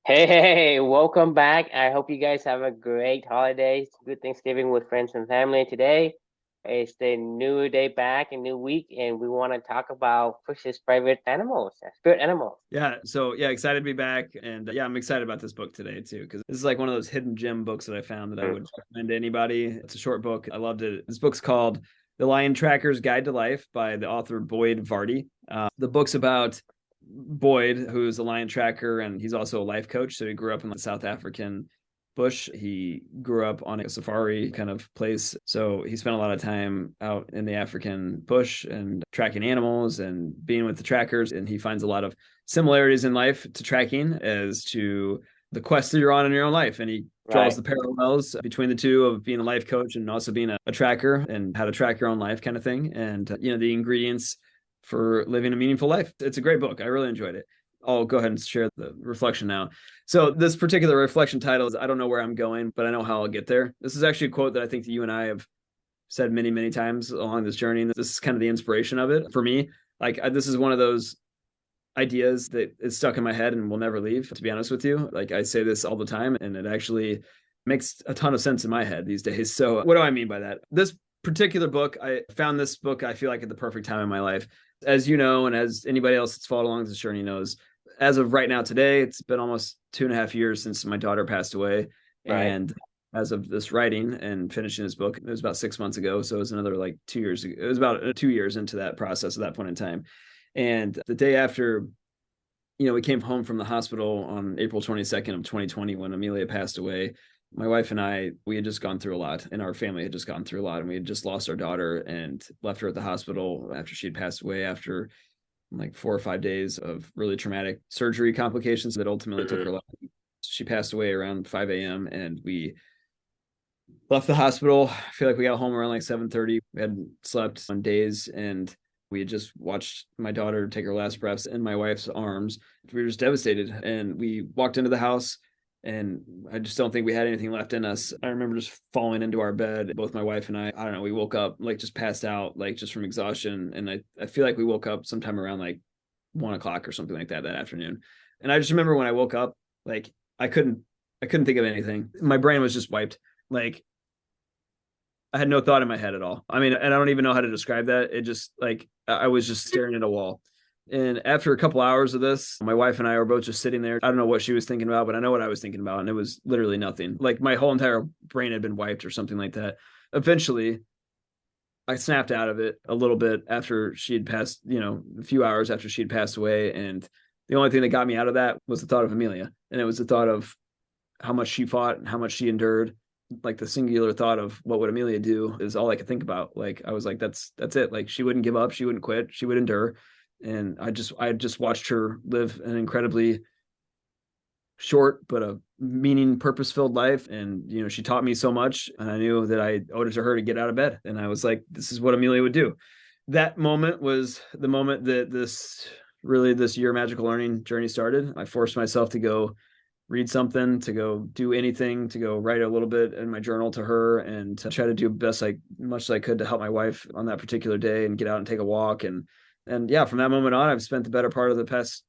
Hey, welcome back. I hope you guys have a great holidays, good Thanksgiving with friends and family. Today it's the new day back, a new week, and we want to talk about Push's private animals, spirit animals. Excited to be back. And I'm excited about this book today too, because this is like one of those hidden gem books that I found that I Mm. would recommend to anybody. It's a short book. I loved it. This book's called The Lion Tracker's Guide to Life by the author Boyd Varty. The book's about Boyd, who's a lion tracker, and he's also a life coach. So he grew up in the South African bush. He grew up on a safari kind of place. So he spent a lot of time out in the African bush and tracking animals and being with the trackers. And he finds a lot of similarities in life to tracking as to the quest that you're on in your own life. And he draws Right. the parallels between the two of being a life coach and also being a tracker and how to track your own life kind of thing. And, the ingredients for living a meaningful life. It's a great book. I really enjoyed it. I'll go ahead and share the reflection now. So this particular reflection title is I don't know where I'm going, but I know how I'll get there. This is actually a quote that I think that you and I have said many, many times along this journey. And this is kind of the inspiration of it for me. This is one of those ideas that is stuck in my head and will never leave, to be honest with you. Like I say this all the time, and it actually makes a ton of sense in my head these days. So what do I mean by that? This particular book, I found this book, I feel like, at the perfect time in my life. As you know, and as anybody else that's followed along this journey knows, as of right now today, it's been almost 2.5 years since my daughter passed away. Right. And as of this writing and finishing this book, it was about 6 months ago. So it was another like 2 years ago. It was about 2 years into that process at that point in time. And the day after, we came home from the hospital on April 22nd of 2020 when Amelia passed away. My wife and I, we had just gone through a lot, and our family had just gone through a lot, and we had just lost our daughter and left her at the hospital after she had passed away after like 4 or 5 days of really traumatic surgery complications that ultimately took Hmm. her life. She passed away around 5 a.m. and we left the hospital. I feel like we got home around like 7:30. We hadn't slept on days, and we had just watched my daughter take her last breaths in my wife's arms. We were just devastated, and we walked into the house, and I just don't think we had anything left in us. I remember just falling into our bed, both my wife and I don't know, we woke up like just passed out, like just from exhaustion. And I feel like we woke up sometime around like 1 o'clock or something like that afternoon. And I just remember when I woke up, like I couldn't I couldn't think of anything. My brain was just wiped. Like I had no thought in my head at all. I mean, and I don't even know how to describe that. It just like I was just staring at a wall. And after a couple hours of this, my wife and I were both just sitting there. I don't know what she was thinking about, but I know what I was thinking about. And it was literally nothing. Like my whole entire brain had been wiped or something like that. Eventually, I snapped out of it a little bit after she had passed, a few hours after she had passed away. And the only thing that got me out of that was the thought of Amelia. And it was the thought of how much she fought and how much she endured. Like the singular thought of what would Amelia do is all I could think about. Like I was like, that's it. Like she wouldn't give up, she wouldn't quit, she would endure. And I just watched her live an incredibly short but a meaning purpose filled life. And she taught me so much, and I knew that I owed it to her to get out of bed. And I was like, this is what Amelia would do. That moment was the moment that this year magical learning journey started. I forced myself to go read something, to go do anything, to go write a little bit in my journal to her, and to try to do best I much as I could to help my wife on that particular day and get out and take a walk. And yeah, from that moment on, I've spent the better part of the past,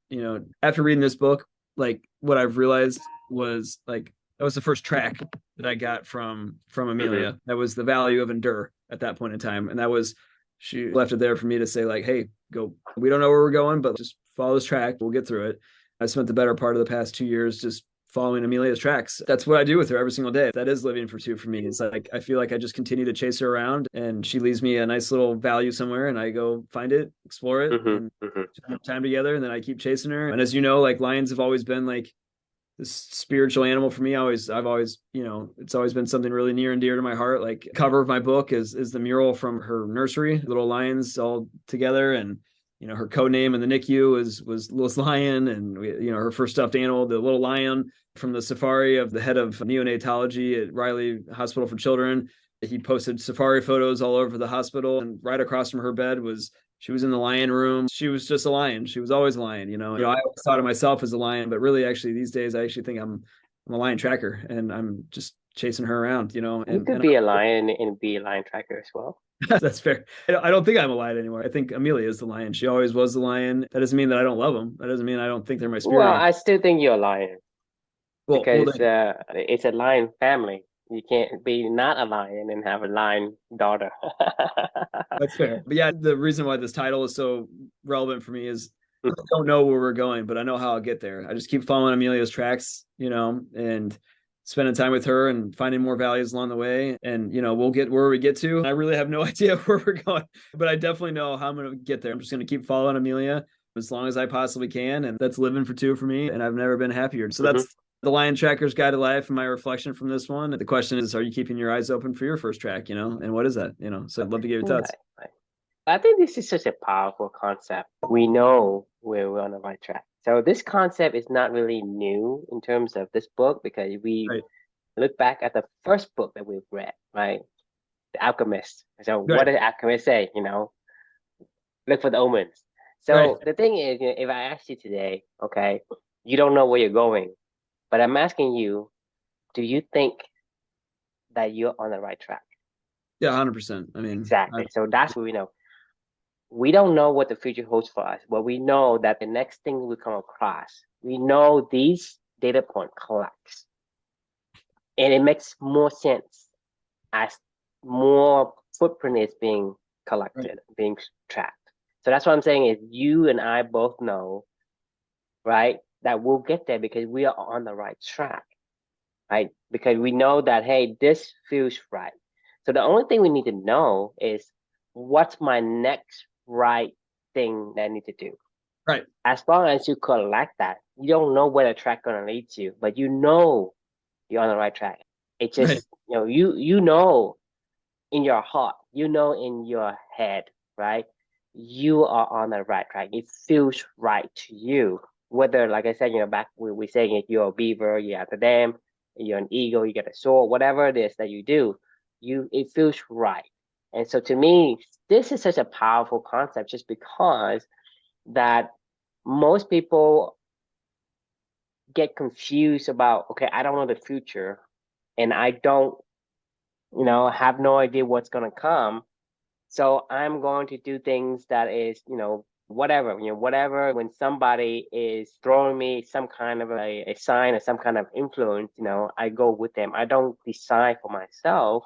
after reading this book, like what I've realized was like that was the first track that I got from Hmm. Amelia. That was the value of endure at that point in time. And that was she left it there for me to say, like, hey, go, we don't know where we're going, but just follow this track. We'll get through it. I spent the better part of the past 2 years just following Amelia's tracks. That's what I do with her every single day. That is living for two for me. It's like I feel like I just continue to chase her around, and she leaves me a nice little value somewhere, and I go find it, explore it, Hmm. and Hmm. spend time together. And then I keep chasing her. And as you know, like lions have always been like this spiritual animal for me. I've always, it's always been something really near and dear to my heart. Like cover of my book is the mural from her nursery, little lions all together. And her code name in the NICU was Lion. And her first stuffed animal, the little lion from the safari of the head of neonatology at Riley Hospital for Children. He posted safari photos all over the hospital, and right across from her bed was she was in the lion room. She was just a lion. She was always a lion. I always thought of myself as a lion, but really, actually, these days, I actually think I'm a lion tracker, and I'm just chasing her around. You And could be a lion and be a lion tracker as well. that's fair. I don't think I'm a lion anymore. I think Amelia is the lion. She always was the lion. That doesn't mean that I don't love them. That doesn't mean I don't think they're my Well, spirit animal. I still think you're a lion. because it's a lion family. You can't be not a lion and have a lion daughter. that's fair. But yeah, the reason why this title is so relevant for me is I don't know where we're going, but I know how I'll get there. I just keep following Amelia's tracks, and spending time with her and finding more values along the way. And, we'll get where we get to. I really have no idea where we're going, but I definitely know how I'm going to get there. I'm just going to keep following Amelia as long as I possibly can. And that's living for two for me. And I've never been happier. So that's the Lion Tracker's Guide to Life and my reflection from this one. The question is, are you keeping your eyes open for your first track, and what is that, So I'd love to get your thoughts. Right. I think this is such a powerful concept. We know we're on the right track. So this concept is not really new in terms of this book because we look back at the first book that we've read, right? The Alchemist. So what did the Alchemist say? Look for the omens. So the thing is, if I ask you today, okay, you don't know where you're going, but I'm asking you, do you think that you're on the right track? Yeah, 100%. I mean, exactly. So that's what we know. We don't know what the future holds for us, but we know that the next thing we come across, we know these data point collects. And it makes more sense as more footprint is being collected, being tracked. So that's what I'm saying is you and I both know, right, that we'll get there because we are on the right track, right? Because we know that, hey, this feels right. So the only thing we need to know is what's my next right thing that I need to do. Right. As long as you collect that, you don't know where the track gonna lead you, but you know you're on the right track. It just you know in your heart, you know in your head, right? You are on the right track. It feels right to you. Whether, like I said, back we saying it, you're a beaver, you have the dam, you're an eagle, you get a sword, whatever it is that you do, it feels right. And so to me, this is such a powerful concept just because that most people get confused about, okay, I don't know the future and I don't, have no idea what's going to come. So I'm going to do things that is, whatever, when somebody is throwing me some kind of a sign or some kind of influence, I go with them. I don't decide for myself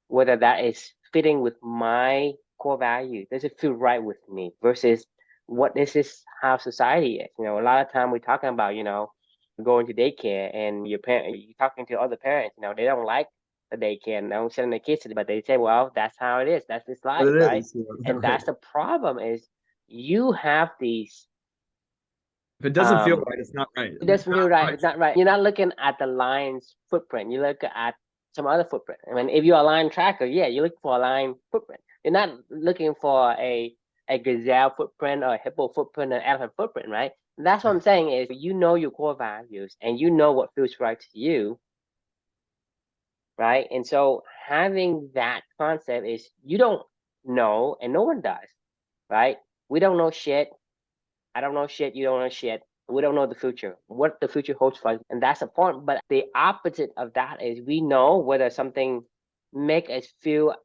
whether that is fitting with my core value. Does it feel right with me versus what this is how society is? A lot of time we're talking about, going to daycare and you're talking to other parents, they don't like the daycare and they don't send their kids to it, but they say, well, that's how it is. That's this life, right? And that's the problem is you have these. If it doesn't feel right, it's not right. It doesn't feel right. It's not right. You're not looking at the lion's footprint. You look at some other footprint. I mean, if you're a lion tracker, yeah, you look for a lion footprint. You're not looking for a gazelle footprint or a hippo footprint or an elephant footprint, right? That's what I'm saying is you know your core values and you know what feels right to you, right? And so having that concept is you don't know and no one does, right? We don't know shit. I don't know shit. You don't know shit. We don't know the future, what the future holds for us. And that's the point. But the opposite of that is we know whether something make us feel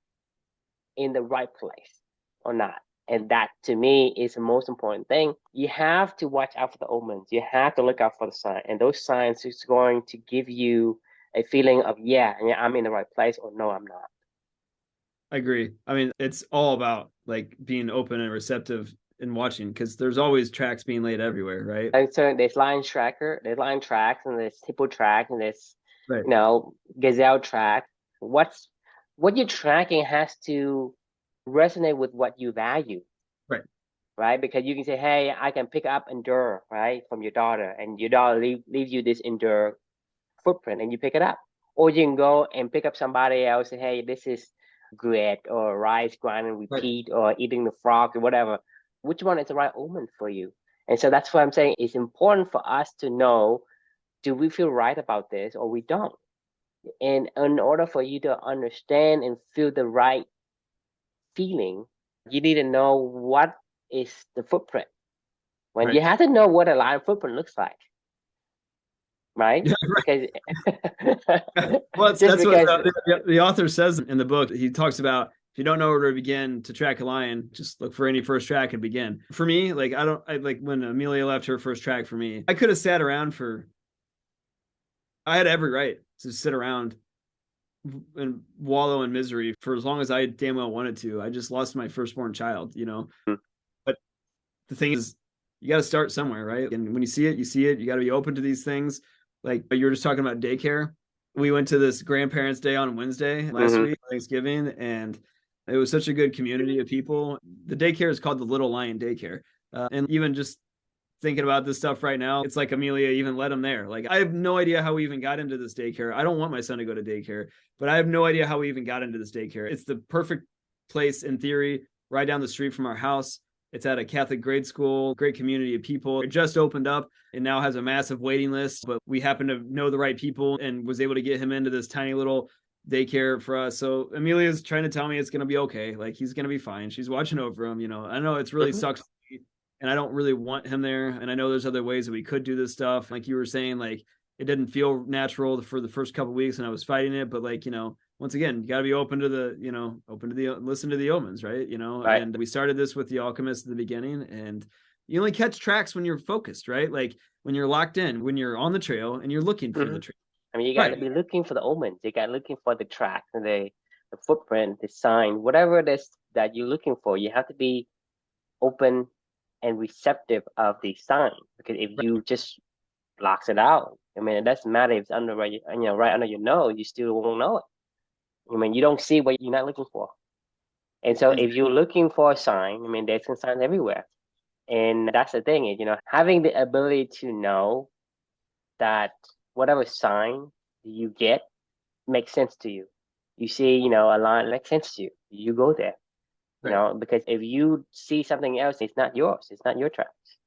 in the right place or not. And that to me is the most important thing. You have to watch out for the omens. You have to look out for the sign. And those signs is going to give you a feeling of, yeah, I'm in the right place or no, I'm not. I agree. I mean, it's all about like being open and receptive and watching because there's always tracks being laid everywhere, right? And so there's lion tracker, there's lion tracks, and there's hippo track, and there's gazelle track. What you're tracking has to resonate with what you value, right? Because you can say, hey, I can pick up endure, right, from your daughter, and your daughter leaves you this endure footprint, and you pick it up, or you can go and pick up somebody else and hey, this is grit or rice grind and repeat or eating the frog or whatever. Which one is the right omen for you? And so that's what I'm saying. It's important for us to know, do we feel right about this or we don't? And in order for you to understand and feel the right feeling, you need to know what is the footprint. You have to know what a lion footprint looks like. Right? Because well, that's what the author says in the book. He talks about if you don't know where to begin to track a lion, just look for any first track and begin. For me, like I like when Amelia left her first track for me, I could have sat around for I had every right to sit around and wallow in misery for as long as I damn well wanted to. I just lost my firstborn child, you know. But the thing is, you got to start somewhere, right? And when you see it, you see it. You got to be open to these things. Like you were just talking about daycare. We went to this grandparents' day on Wednesday last Mm-hmm. week, Thanksgiving, and it was such a good community of people. The daycare is called the Little Lion Daycare. And even just thinking about this stuff right now, it's like Amelia even let him there. Like, I have no idea how we even got into this daycare. I don't want my son to go to daycare, but I have no idea how we even got into this daycare. It's the perfect place in theory, right down the street from our house. It's at a Catholic grade school, great community of people. It just opened up and now has a massive waiting list, but we happen to know the right people and was able to get him into this tiny little daycare for us. So Amelia's trying to tell me it's going to be okay. Like, he's going to be fine. She's watching over him. You know, I know it's really Mm-hmm. sucks and I don't really want him there. And I know there's other ways that we could do this stuff. Like you were saying, like it didn't feel natural for the first couple of weeks and I was fighting it, but like, you know, once again, you got to be open to the, you know, open to the, listen to the omens, right? You know, Right. and we started this with the alchemist at the beginning, and you only catch tracks when you're focused, right? Like when you're locked in, when you're on the trail and you're looking for Mm-hmm. the trail. I mean, you got to Right. be looking for the omens. You got looking for the track and the footprint, the sign, whatever it is that you're looking for. You have to be open and receptive of the sign, because if Right. you just blocks it out, I mean, it doesn't matter if it's under right, right under your nose, you still won't know it. I mean, you don't see what you're not looking for. And so if you're looking for a sign, I mean, there's signs everywhere. And that's the thing is, having the ability to know that whatever sign you get makes sense to you. You see, a line makes sense to you. You go there, Right. because if you see something else, it's not yours. It's not your tracks.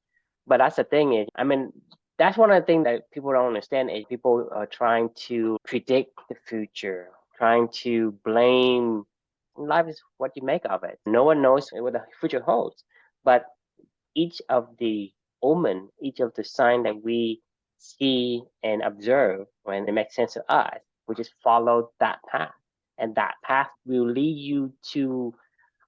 But that's the thing is, I mean, that's one of the things that people don't understand is people are trying to predict the future, trying to blame. Life is what you make of it. No one knows what the future holds. But each of the omen, each of the sign that we see and observe when it makes sense to us, we just follow that path. And that path will lead you to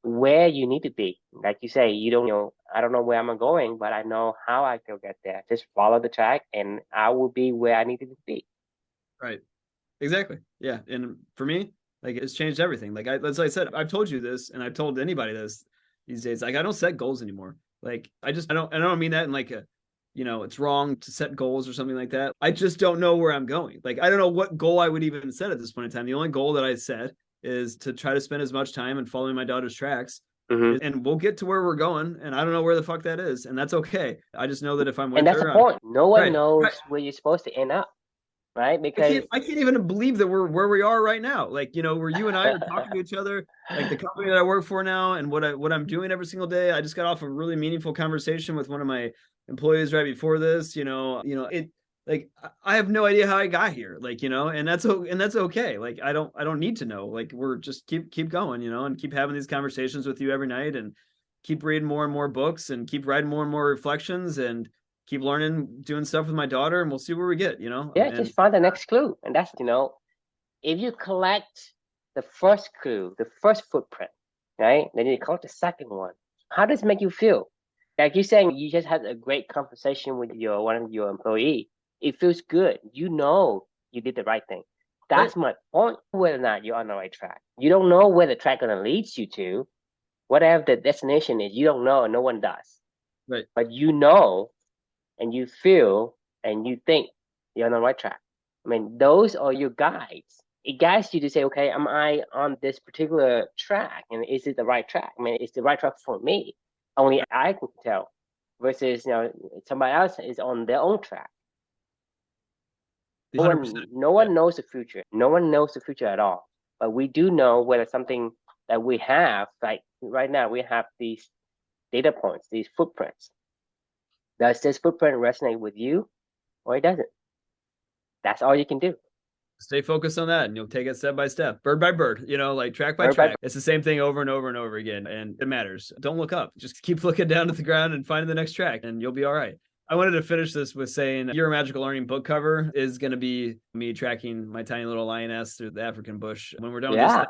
where you need to be. Like you say, you don't know, I don't know where I'm going, but I know how I can get there. Just follow the track and I will be where I needed to be. Right. Exactly. Yeah. And for me, like it's changed everything. Like as I said, I've told you this and I've told anybody this these days. Like I don't set goals anymore. Like I don't mean that in like a, you know, it's wrong to set goals or something like that. I just don't know where I'm going. Like I don't know what goal I would even set at this point in time. The only goal that I set is to try to spend as much time and following my daughter's tracks. Mm-hmm. And we'll get to where we're going. And I don't know where the fuck that is. And that's okay. I just know that if I'm And with that's the her, I'm point. No one right. Right. knows where you're supposed to end up, right? Because I can't even believe that we're where we are right now. Like, you know, where you and I are talking to each other, like the company that I work for now and what I'm doing every single day. I just got off a really meaningful conversation with one of my employees right before this, it like I have no idea how I got here. Like, and that's okay. Like I don't need to know. Like we're just keep going, and keep having these conversations with you every night and keep reading more and more books and keep writing more and more reflections and keep learning, doing stuff with my daughter, and we'll see where we get, yeah, And just find the next clue. And that's, if you collect the first clue, the first footprint, right? Then you collect the second one. How does it make you feel? Like you're saying, you just had a great conversation with one of your employee. It feels good. You know you did the right thing. right, That's my point. Whether or not you're on the right track, you don't know where the track gonna lead you to. Whatever the destination is, you don't know, and no one does. right. But you know, and you feel, and you think you're on the right track. I mean, those are your guides. It guides you to say, okay, am I on this particular track? And is it the right track? I mean, it's the right track for me. Only I can tell. Versus, somebody else is on their own track. No 100%. one, no Yeah. one knows the future. No one knows the future at all. But we do know whether something that we have, like right now, we have these data points, these footprints. Does this footprint resonate with you or it doesn't? That's all you can do. Stay focused on that and you'll take it step by step, bird by bird, like track by Bird by track. It's the same thing over and over and over again. And it matters. Don't look up. Just keep looking down at the ground and finding the next track and you'll be all right. I wanted to finish this with saying Your Magical Learning book cover is going to be me tracking my tiny little lioness through the African bush. When we're done with Yeah,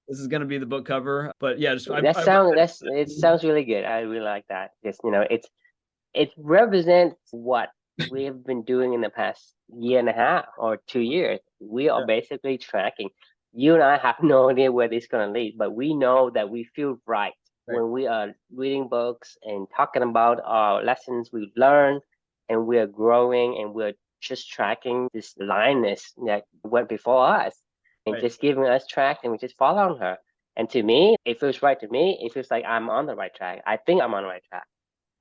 this is going to be the book cover. But yeah, it sounds really good. I really like that. Just it represents what we have been doing in the past year and a half or 2 years. We are Yeah. basically tracking. You and I have no idea where this is going to lead, but we know that we feel right Right. when we are reading books and talking about our lessons we've learned, and we are growing, and we're just tracking this lioness that went before us and Right. just giving us track, and we just follow her. And to me, it feels right to me. It feels like I'm on the right track. I think I'm on the right track.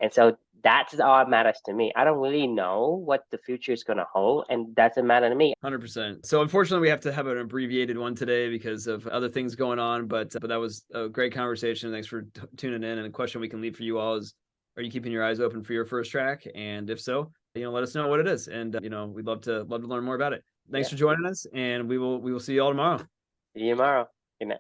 And so that's all that matters to me. I don't really know what the future is going to hold, and that doesn't matter to me. 100%. So unfortunately, we have to have an abbreviated one today because of other things going on. But that was a great conversation. Thanks for tuning in. And a question we can leave for you all is: are you keeping your eyes open for your first track? And if so, let us know what it is. And we'd love to learn more about it. Thanks Yeah. for joining us, and we will see you all tomorrow. See you tomorrow. Good night.